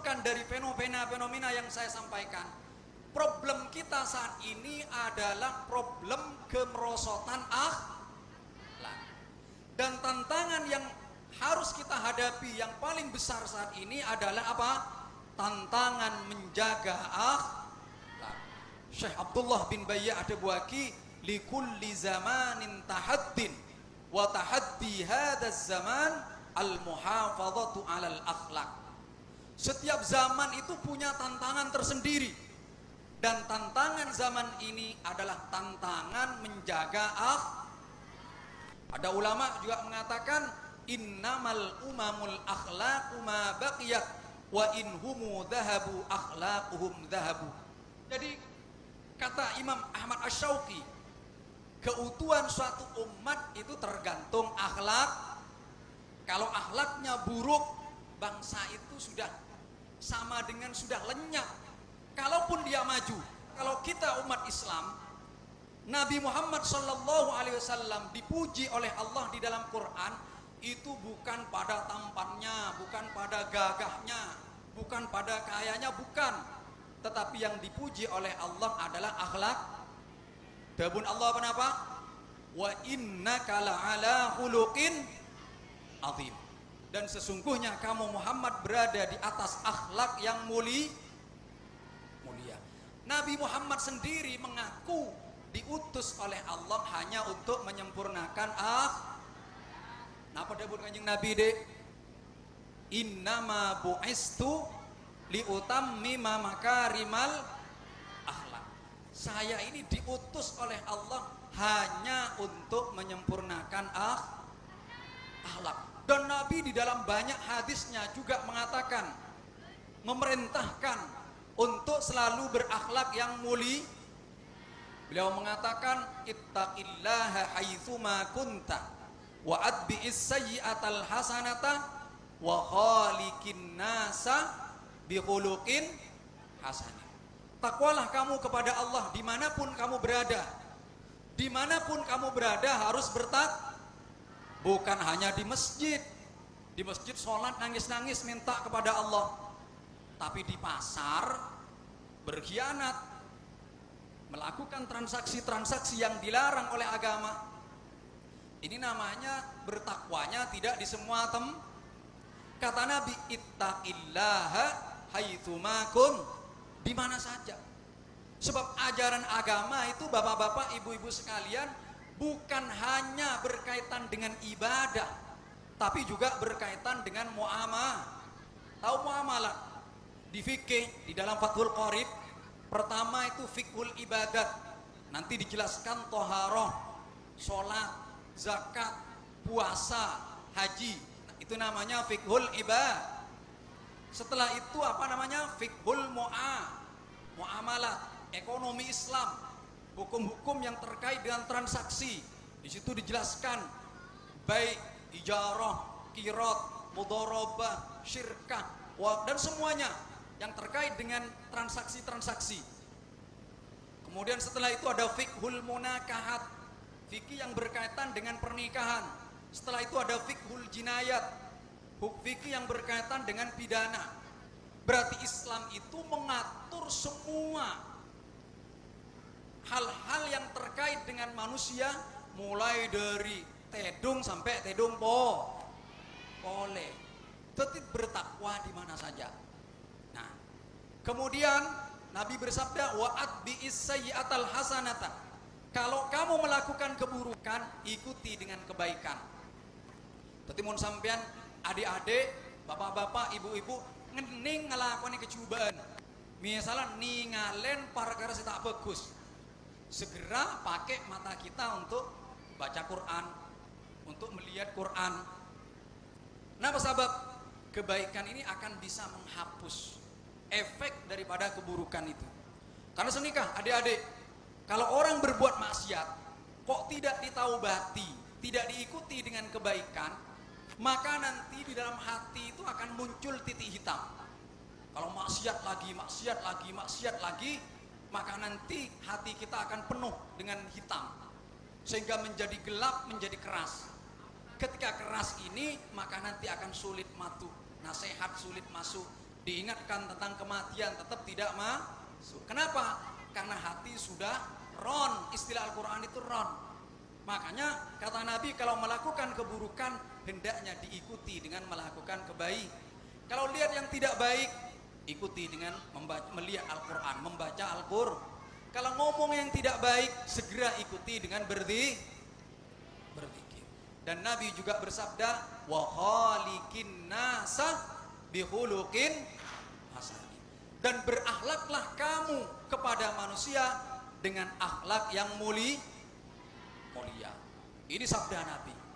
simpulkan dari fenomena-fenomena yang saya sampaikan, problem kita saat ini adalah problem kemerosotan akhlak. Dan tantangan yang harus kita hadapi yang paling besar saat ini adalah apa? Tantangan menjaga akhlak. Syekh Abdullah bin Bayya Ad-Dawaki, likulli zamanin tahaddin wa tahaddi hadzal zaman al-muhafadzatu 'alal akhlak. Setiap zaman itu punya tantangan tersendiri, dan tantangan zaman ini adalah tantangan menjaga akhlak. Ada ulama juga mengatakan innamal umamul akhlaqu ma baqiyat wa in humu dhahabu akhlaquhum dhahabu. Jadi kata Imam Ahmad Asy-Syauqi, keutuhan suatu umat itu tergantung akhlak. Kalau akhlaknya buruk, bangsa itu sudah sama dengan sudah lenyap. Kalaupun dia maju, kalau kita umat Islam, Nabi Muhammad SAW dipuji oleh Allah di dalam Quran itu bukan pada tampannya, bukan pada gagahnya, bukan pada kayanya, bukan. Tetapi yang dipuji oleh Allah adalah akhlak. Dabun Allah kenapa? Wa innaka la'ala khuluqin azim. Dan sesungguhnya kamu Muhammad berada di atas akhlak yang mulia. Nabi Muhammad sendiri mengaku diutus oleh Allah hanya untuk menyempurnakan Napa dabun Kanjeng Nabi dek? Innama bu'istu liutammima makarimal akhlak. Saya ini diutus oleh Allah hanya untuk menyempurnakan akhlak. Dan Nabi di dalam banyak hadisnya juga mengatakan, memerintahkan untuk selalu berakhlak yang mulia. Beliau mengatakan ittaqillaha haitsuma kunta wa adbi'is sayyi'atal hasanata wa khaliqin nasa bi khuluqin hasanin. Takwalah kamu kepada Allah dimanapun kamu berada. Dimanapun kamu berada harus bukan hanya di masjid. Di masjid sholat nangis-nangis minta kepada Allah. Tapi di pasar berkhianat, melakukan transaksi-transaksi yang dilarang oleh agama. Ini namanya bertakwanya tidak di semua Kata Nabi, ittaqillaha haitsuma kun, di mana saja. Sebab ajaran agama itu bapak-bapak, ibu-ibu sekalian, bukan hanya berkaitan dengan ibadah, tapi juga berkaitan dengan muamalah. Tahu muamalah? Di fikih, di dalam Fathul Qorib, pertama itu fiqhul ibadat. Nanti dijelaskan toharoh, sholat, zakat, puasa, haji. Nah, itu namanya fiqhul ibadah. Setelah itu apa namanya? Fiqhul muamalah, ekonomi Islam, hukum-hukum yang terkait dengan transaksi. Di situ dijelaskan baik ijarah, qirat, mudharabah, syirkah, dan semuanya yang terkait dengan transaksi-transaksi. Kemudian setelah itu ada fiqhul munakahat, fikih yang berkaitan dengan pernikahan. Setelah itu ada fiqhul jinayat, fikih yang berkaitan dengan pidana. Berarti Islam itu mengatur semua hal-hal yang terkait dengan manusia, mulai dari tedung sampai tedung boleh. Tetap bertakwa di mana saja. Nah, kemudian Nabi bersabda, wa'at bi'is sayyi'atal hasanata. Kalau kamu melakukan keburukan, ikuti dengan kebaikan. Tetimun sampean, adik-adik, bapak-bapak, ibu-ibu, ngening ngelakoni kecubaan. Misalnya ningalen perkara tak bagus. Segera pakai mata kita untuk baca Quran, untuk melihat Quran. Kenapa sebab? Kebaikan ini akan bisa menghapus efek daripada keburukan itu. Karena senikah adik-adik, kalau orang berbuat maksiat kok tidak ditaubati, tidak diikuti dengan kebaikan, maka nanti di dalam hati itu akan muncul titik hitam. Kalau maksiat lagi, maka nanti hati kita akan penuh dengan hitam, sehingga menjadi gelap, menjadi keras. Ketika keras ini, maka nanti akan sulit nasihat sulit masuk diingatkan tentang kematian tetap tidak masuk. Kenapa? Karena hati sudah ron. Istilah Al-Quran itu ron. Makanya kata Nabi, kalau melakukan keburukan hendaknya diikuti dengan melakukan kebaikan. Kalau lihat yang tidak baik, ikuti dengan melihat Al-Quran, membaca Al-Quran. Kalau ngomong yang tidak baik, segera ikuti dengan berzikir. Dan Nabi juga bersabda, wa khaliqin nasa bihulukin hasanin. Dan berakhlaklah kamu kepada manusia dengan akhlak yang mulia. Ini sabda Nabi.